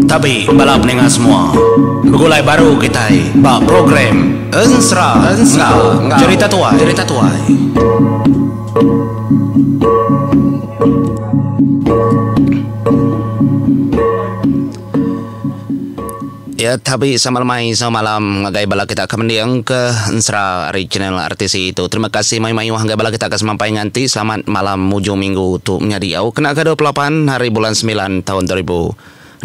Tapi bala pendengar semua, begulai baru kita bak program Ensra cerita tuai. Ya, tapi semalam ngagai bala kita kemendiang ke Ensra Regional Artis itu. Terima kasih mayu-mayu ngagai bala kita kesemampai nganti. Selamat malam mujung minggu tu menjadi au kena ke 28 hari bulan 9 tahun 2025.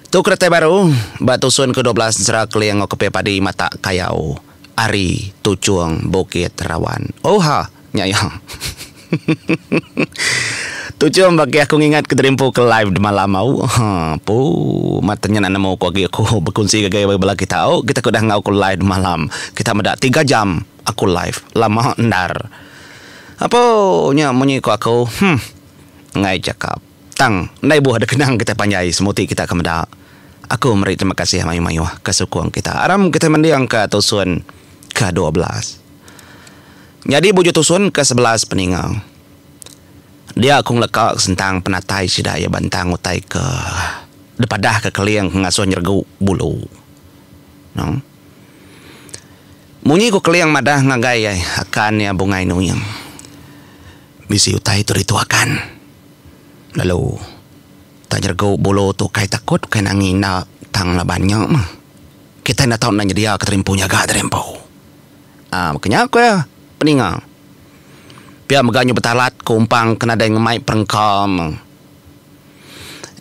Tu kereta baru batu sun ke-12 Ensra Kliang ngokepe padi mata kayau Ari Tujuang Bukit Rawan. Oh ha nyayang. Tujuan bagi aku ingat ke Dreampo ke live di malam mau. Pu matanya nak mau aku berkongsi gaya bala kita. Oh, kita sudah ngau ke live di malam. Kita mendak 3 jam aku live. Lama ndar. Apa nya munyi aku? Ngai cakap. Tang, nai buah ada kenang kita panjai semuti kita ke mendak. Aku meri terima kasih mayu-mayu kesukung kita. Aram kita mendiang ke tusun ke-12. Jadi buju tusun ke-11 peninggal. Dia akong lekak sentang penatai sidaya bantang utai ke depadah ke keliang ngasuh nyergu bulu. No? Munyi ko keliang madah ngagai akan ya bungai nuyang. Bisi utai itu akan. Lalu tak nyergu bulu tu kai takut kai nangina tang labannya. Kita nak tahu nanya dia keterimpunya gak terempu. Makanya aku ya peningal. Pia meganyo betalat kumpang kena ada yang mai perengkam.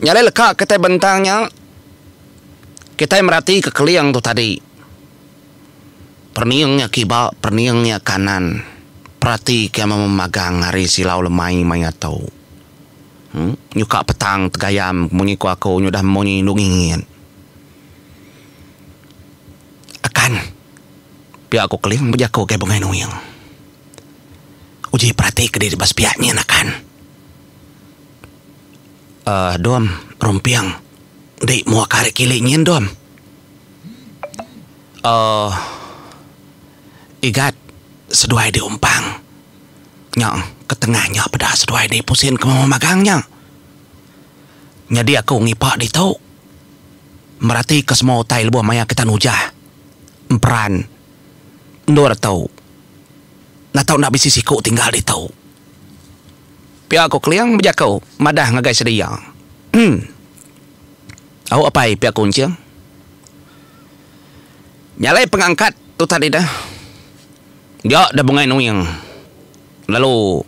Nyalai lekak kita bentangnya. Kita merhati ke keliang tu tadi. Perniangnya kibak, perniangnya kanan. Perhati kia memagang hari silau lemai mai atau. Nyuka petang tegayam munyi ku aku nyudah munyi nungingin. Akan. Pia aku keliang berjako ke bungai nuyang. Uji perhati ke diri bas pihaknya nakan. Dom, rompiang. Dek mua kare kiliknya dom. Igat seduai di umpang. Nyang, ketengahnya pada seduai di pusin ke memagangnya. Jadi aku ngipak di tau. Merhati ke semua utai lebuah maya kita nujah. Emperan. Ndor tau. Nak tahu nak bisi siku tinggal di tahu. Pihak aku keliang berjakau. Madah ngagai sedia. Awak apa pihak kunciang? Nyalai pengangkat tu tadi dah. Dia dah bungai nuyang. Lalu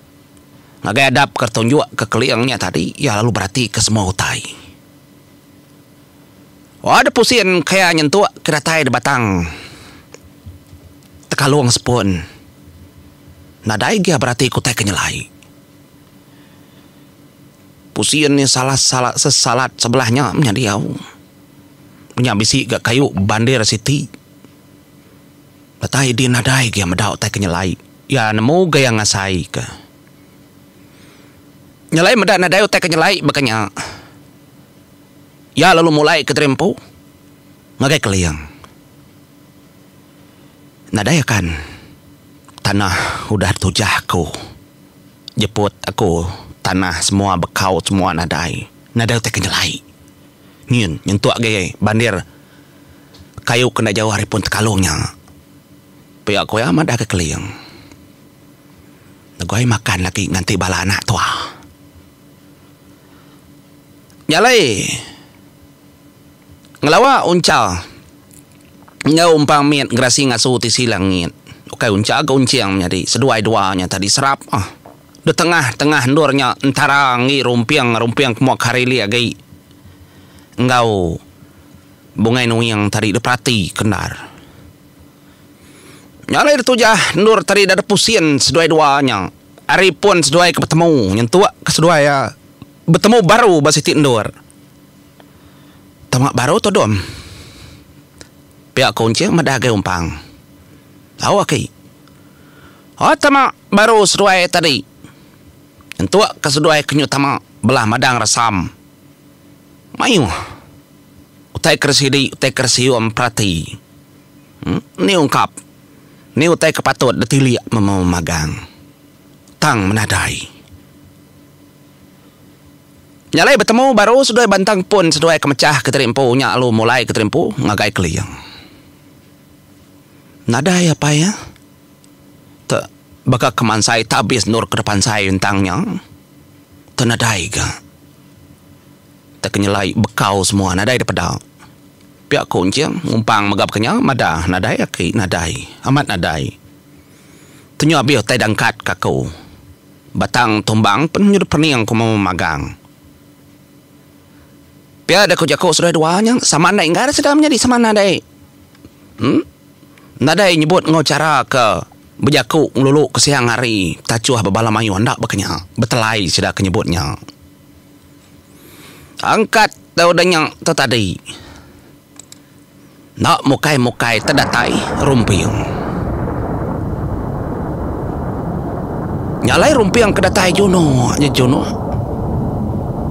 ngagai adap kertunjuk ke keliangnya tadi. Ya lalu berarti ke semua utai. Ada pusin kayak nyentuh keratai di batang. Tekaluang sepun. Nadai dia berarti kutai kenyelai. Pusian ni sesalat sebelahnya menjadi au. Punya bisi gak kayu bandir siti. Natai dia nadai dia medau tai kenyelai. Ya nemu gaya ngasai ke. Nyelai medak nadai tai kenyelai makanya. Ya lalu mulai ke Dreampo. Ngagai keliang. Nadai akan. Tanah udah tujah aku. Jeput aku. Tanah semua bekau semua nadai. Nadai tak kenyelai. Nyin nyentuak gaya bandir. Kayu kena jauh hari pun tekalungnya. Pihak aku ya madah ke keliang. Nagoi makan lagi nganti bala anak tua. Nyalai. Ngelawa uncal. Ngau umpang miat gerasi ngasuh tisilang ngit. Oke, unca agak unciang menjadi seduai-duanya tadi serap. Di tengah-tengah ndurnya antara ngi rumpiang kemua karili agai. Engkau bungai nuyang tadi deprati kendar. Nyalai ditujah ndur tadi ada pusian seduai-duanya. Hari pun seduai ketemu. Nyentua ke seduai ya. Bertemu baru basiti ndur. Tamak baru tu dom. Pihak kunci madagai umpang. Tahu okay. Tama baru seduai tadi. Entua ke seduai kenyu tama belah madang rasam. Mayu. Utai kersium prati. Ni ungkap. Ni utai kepatut detili memagang. Tang menadai. Nyalai bertemu baru sudah bantang pun sudah kemecah keterimpu nya lu mulai keterimpu ngagai keliang. Nadai apa ya? Tak baka kemansai tabis nur ke depan saya entangnya. Tenadai ga. Tak kenyalai bekau semua nadai daripada. Pihak kunciang ngumpang megap kenyang madah nadai aki nadai amat nadai. Tenyo abiyo tay dangkat kakau. Batang tumbang penyuruh perniang ku mau magang. Pihak ada kujaku sudah duanya sama nadai enggak ada sedang menjadi sama nadai. Nadai nyebut ngocara ke berjaku ngelulu ke siang hari tacuah babala mayu hendak berkenya betelai sudah kenyebutnya. Angkat daudanya tadi. Nak mukai-mukai terdatai rumpiang. Nyalai rumpiang kedatai Juno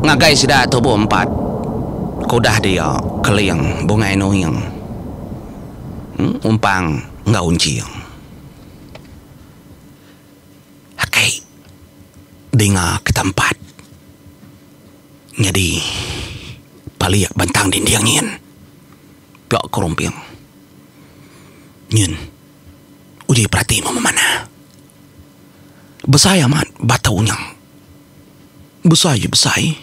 ngagai sudah tubuh 4 kudah dia keliang bungai noyang umpang ngau unciang hakai dengar ke tempat jadi paliak bantang dinding nyen piak kerumpiang nyen uji perhati mama mana besai amat bataunya besai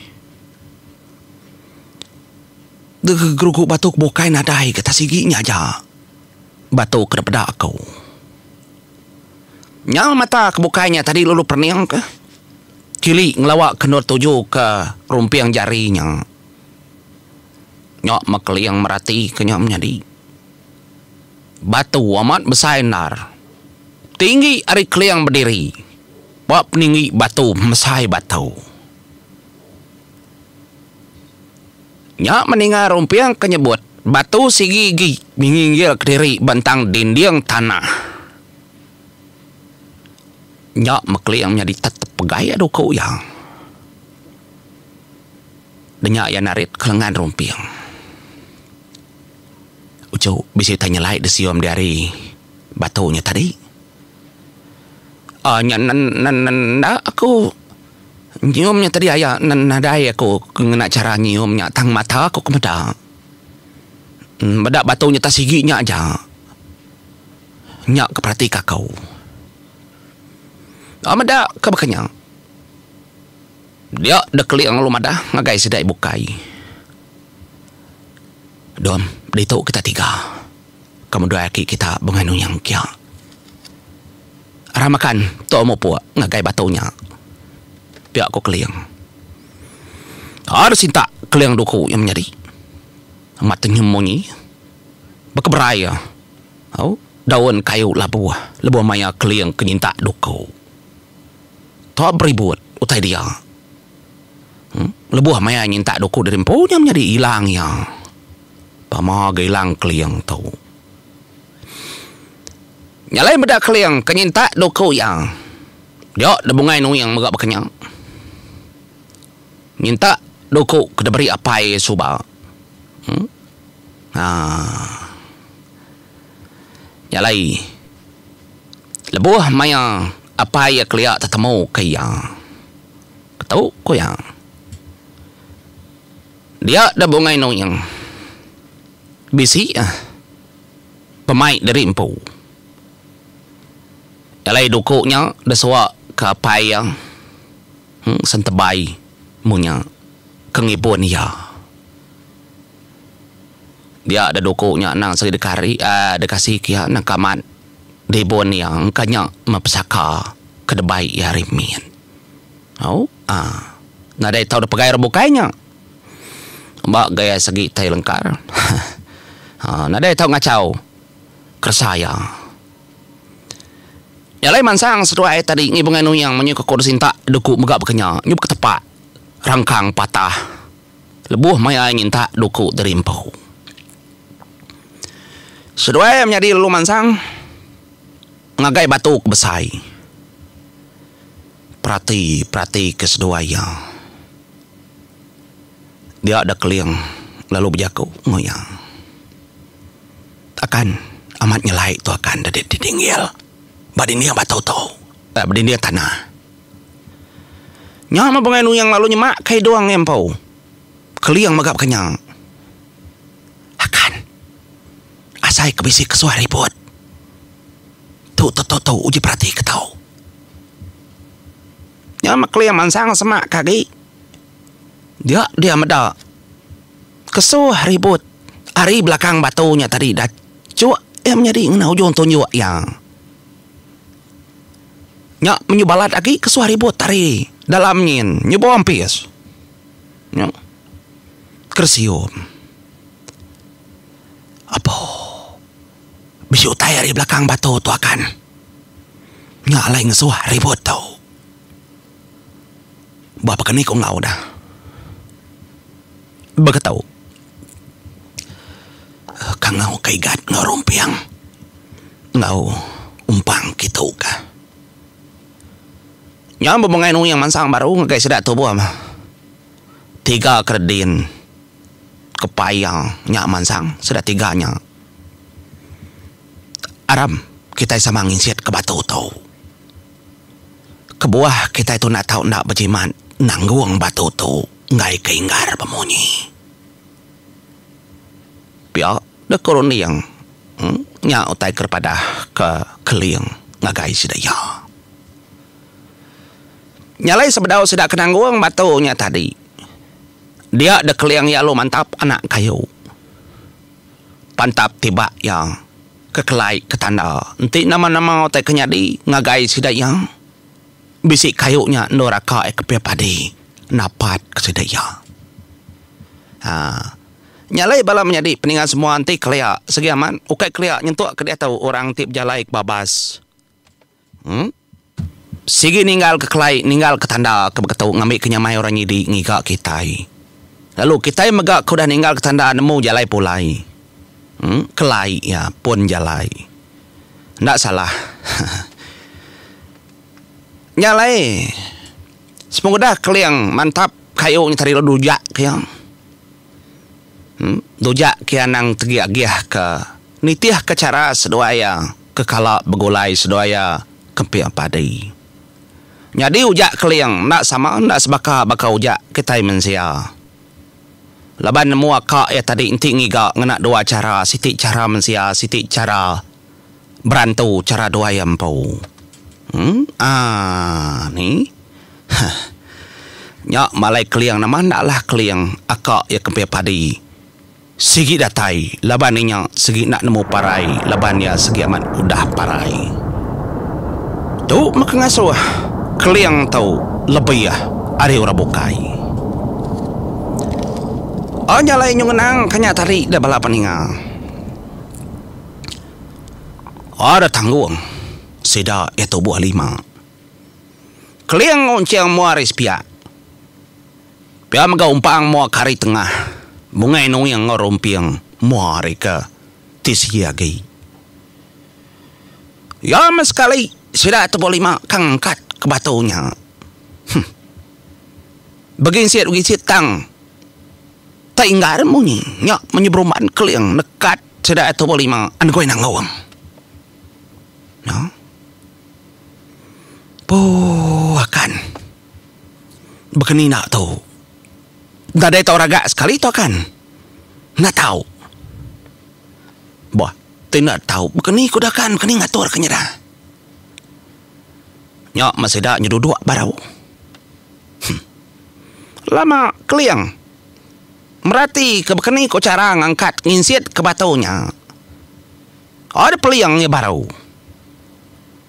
geruguk batuk bokai nadai kata siginya aja batuk ke depan aku nyal mata kebukainya tadi lulu perniang ke kili ngelawak kenur tuju ke rumpiang jarinya nyok makeliang merati kenyam nyadi batu amat besai nar tinggi ari keliang berdiri bab tinggi batu mesai batu nya meninggal rumpiang kenyebut batu sigi minggil kediri bantang dinding tanah nya mekliang jadi tetep pegaya doko yang denyak ya narit kelengan rumpiang ucu bisa tanya lain desium dari batunya tadi aku nyiumnya tadi ayah nadai aku kena cara nyiumnya tang mata aku kemeda bedak batunya tak siginya aja nyak keperhati kakau meda kebakanya dia dekeliang lu mada ngagai sedai bukai dom itu kita 3 kamu doa kita benganu yang kia ramakan tu mau puak ngagai batunya pihak aku keliang ada cinta keliang duku yang menjadi matanya monyi berkeberaya daun kayu lebuah maya keliang kenyinta duku tu beribut utai dia lebuah maya nyinta duku dari empunya menjadi hilang ya pamaga hilang keliang tu nyalai beda keliang kenyinta duku yang dia debungai nu yang megak berkenyang minta duku kena beri apa suba nyalai lebuh maya apa ya keliak tetemu kaya tahu ko yang dia debungai nu yang bisi pemain dari empu nyalai dukunya deswa ke apa yang sentebai munya kengibun ya dia ada dukunya nang segi dekari dekasi kia nang kaman debon yang kanya mapsaka kedebai ya rimin nadai tahu dah pegai rebukainya mbak gaya segi tai lengkar nadai tahu ngacau kersaya nyalai mansang setua tadi ngibungan yang menyuka kode sinta duku megak bekenya nyup ketepak rangkang patah lebuh maya nyinta duku dari empau setua menjadi lalu mansang ngagai batu besai perhati ke sedua ya dia ada keliang lalu berjaku ngoyang akan amat nyelai tu akan dari didinggil badin dia batau tau badin dia tanah Nya mabangay yang lalu nyemak kay doang empau. Keliang magap kanyang. Akan. Asay kabisi kesuah ribut. Tu uji perhati ke tau. Nya makliang mansang semak kaki. Dia meda. Kesuah ribut. Ari belakang batunya tadi dah. Cuak menjadi ngena ujung tunjuk yang. Nya menyubalat lagi kesuah ribut tadi. Dalam nyin. Nyoba ampis. Nya. Kersium. Apa? Bisu tayar di belakang batu tu akan. Nya alai ngesuah ribut tau. Bapa kini kau ngau dah. Begetau. Kang ngau kaigat ngerumpiang. Ngau umpang gitu ka. Nya bebengay nung yang mansang baru ngagay sedak tubuh mah. 3 kredin. Kepayang nya mansang sedak 3 nya. Aram kita sama nginsiat ke batu tau. Kebuah kita itu nak tahu nak berjimat nangguang batu tu ngai keinggar pemunyi. Pia dekorun yang nya utai kepada ke keliang ngagai sidaya. Nyalai sebedau sedak kenangguang batunya tadi. Dia de keliang ya lo mantap anak kayu. Pantap tiba yang kekelai ketanda. Nanti nama-nama utai kenyadi ngagai sidaya. Bisik kayunya noraka ekepia padi. Napat kesidaya. Nyalai bala menjadi peningan semua anti keliak. Segi aman. Ukai keliak nyentuk ke dia tahu orang tip jalai babas. Sigi ninggal ke kelai. Ninggal ke tanda. Kebeketau ngambil kenyamai orang nyidi ngigak kitai. Lalu kitai megak kuda ninggal ke tanda nemu jalai pulai. Kelai ya pun jalai. Ndak salah. Nyalai. Semoga dah keliang mantap kayunya tadi lo dujak kayang. Dujak kian nang tegiak-giah ke nitiah ke cara sedoaya ke kalak begulai sedoaya kempi padi. Jadi ujak keliang nak sama nak sebaka baka ujak kita mensia. Laban nemu akak ya tadi inti ngiga ngena 2 cara, sitik cara mensia, sitik cara berantu, cara doa yang pau. Ni. Nyak malai keliang nama naklah keliang akak ya kempi padi. Segi datai, laban ninya segi nak nemu parai, laban ya segi amat udah parai. Tu maka ngasuh keliang tau lebih ya ari ora bukai. Nyalai nyungenang kanya tari dah balapan inga. Ada tanggung sida itu buah 5. Keliang ngonceng muaris pia. Pia maga umpang mua kari tengah. Bungai nung yang ngorompiang muari ke tisiagi. Ya mas sekali sida itu buah 5 kang angkat ke batunya. Begin siat tang. Tak inggar munyi. Nyak menyebruman keliang nekat sida itu buah 5 an koy nang ngawang. No? Akan begini nak tahu. Dah ada tahu raga sekali tu kan. Nak tahu. Bah, tidak tahu. Begini kuda kan, begini ngatur kenyara. Nyak masih dah nyeduduk barau. Lama keliang. Merati ke begini ko cara ngangkat nginsit ke batunya. Ada peliangnya barau.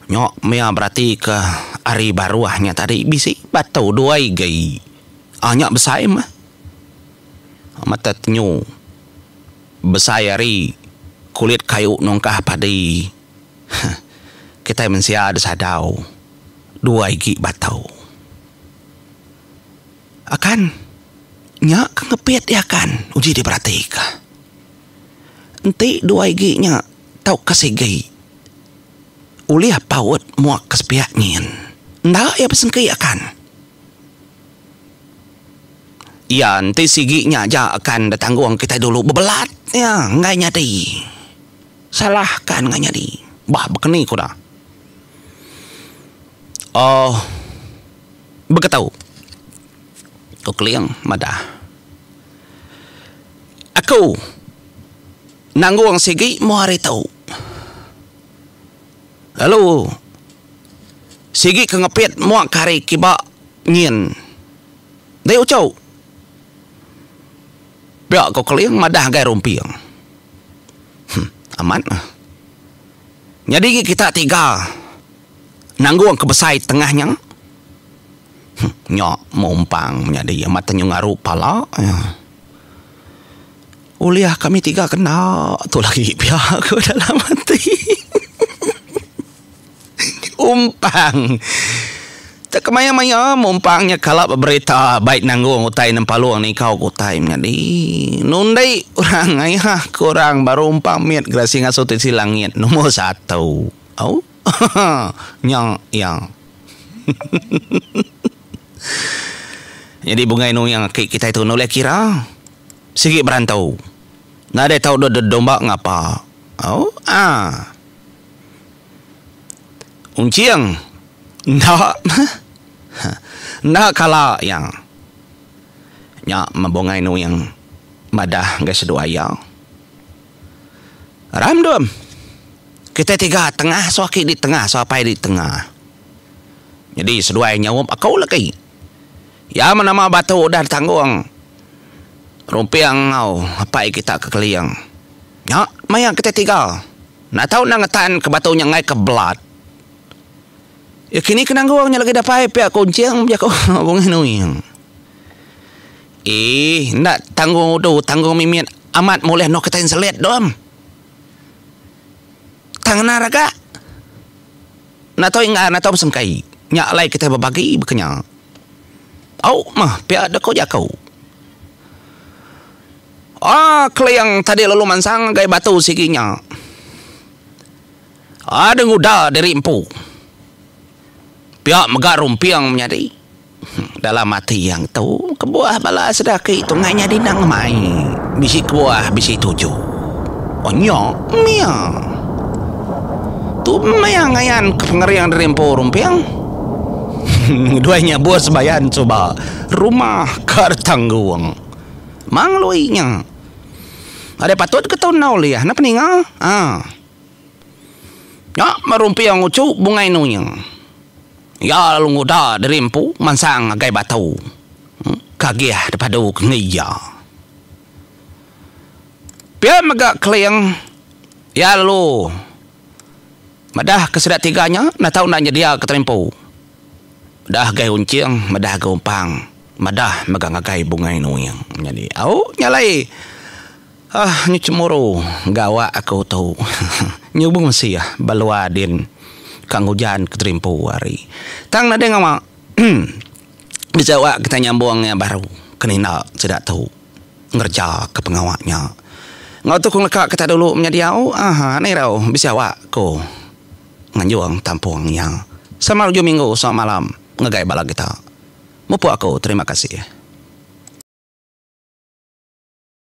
Nyok mea berarti ke ari baruahnya tadi bisi batu 2 gai. Nyak besai mah. Mata tenyu. Besai ari kulit kayu nongkah padi. Kita mensia ada sadau. 2 igi batau. Akan nyak kengepit ya kan uji diperhatika. Enti 2 igi nya tau kasih gai. Uliah paut muak kesepiak ngin. Ndak ya pesen kaya akan. Ya nanti siginya aja akan datangguang kita dulu bebelat. Ya ngai nyadi. Salahkan ngai nyadi. Bah begini kuda. Oh. Begetau. ko kliang madah. Aku nangguang sigi mo hari tau. Lalu sigi kengepit mo kari kiba ngin. Dai ucau. Biak ko kliang madah gai rumpiang. Aman. Jadi kita tiga nangguang kebesai tengahnya. Nyok mumpang menjadi matanya ngaruh pala. Uliah kami tiga kena tu lagi pihak ke dalam hati. Umpang. Tak kemaya-maya mumpangnya kalau berita baik nangguang utai nempaluang ni kau utai menjadi nundai orang ayah kurang baru umpang miat gerasi ngasuti si langit nomor 1. Oh, yang. Jadi bunga inu yang kita itu noleh kira sigi berantau. Nggak ada tahu do domba ngapa. Oh, unciang. Ndak kala yang mabunga inu yang madah guys dua ya. Ramdom. Kita tiga tengah soaki di tengah soapai di tengah. Jadi seduai nyawam aku lagi. Ya menama batu udah tanggung. Rumpiang ngau apa kita ke keliang. Ya, maya kita tiga. Nak tahu nangetan ke batunya ngai ke belat. Ya kini kenangguangnya lagi dapai pihak kunciang biar kau bungin uyang. Nak tanggung mimian amat mulai nok ketain selet dom. Tangan naraga. Nak tahu semkai. Nyak lai kita berbagi berkenyang. Mah pihak ada kau jakau. Keliang tadi lalu mansang gaya batu sikinya. Ada nguda dari empu. Pihak megak rumpiang menyadi. Dalam mati yang tahu kebuah bala sedaki itu nganya dinang mai. Bisi kebuah bisi 7. Nyok mia. Tu maya ngayan kepengeriang dari empu rumpiang. Duanya buat sebayan coba rumah kartangguang mangluinya ada patut ke tahun nau liah na peninga ya marumpi yang ucu bunga inunya ya lalu nguda dari empu mansang agai batau kagiah daripada ngiya pia magak kliang ya lalu madah kesedak tiganya na tahu nak dia keterimpu. Dah gai unciang, madah gai umpang, madah megang-gai bunga inu yang jadi. Nyalai. Nyu cemuru gawa aku tahu. Nyubung masih ya balua din kang hujan keterimpu hari. Tang nade ngama. Bisa wak kita nyambungnya baru kenina tidak tahu ngerja ke pengawaknya. Ngau tu kung lekak kita dulu menjadi nih rau bisa wak ko nganjuang tampung yang sama 7 minggu sama malam ngegai bala kita. Mupu aku, terima kasih.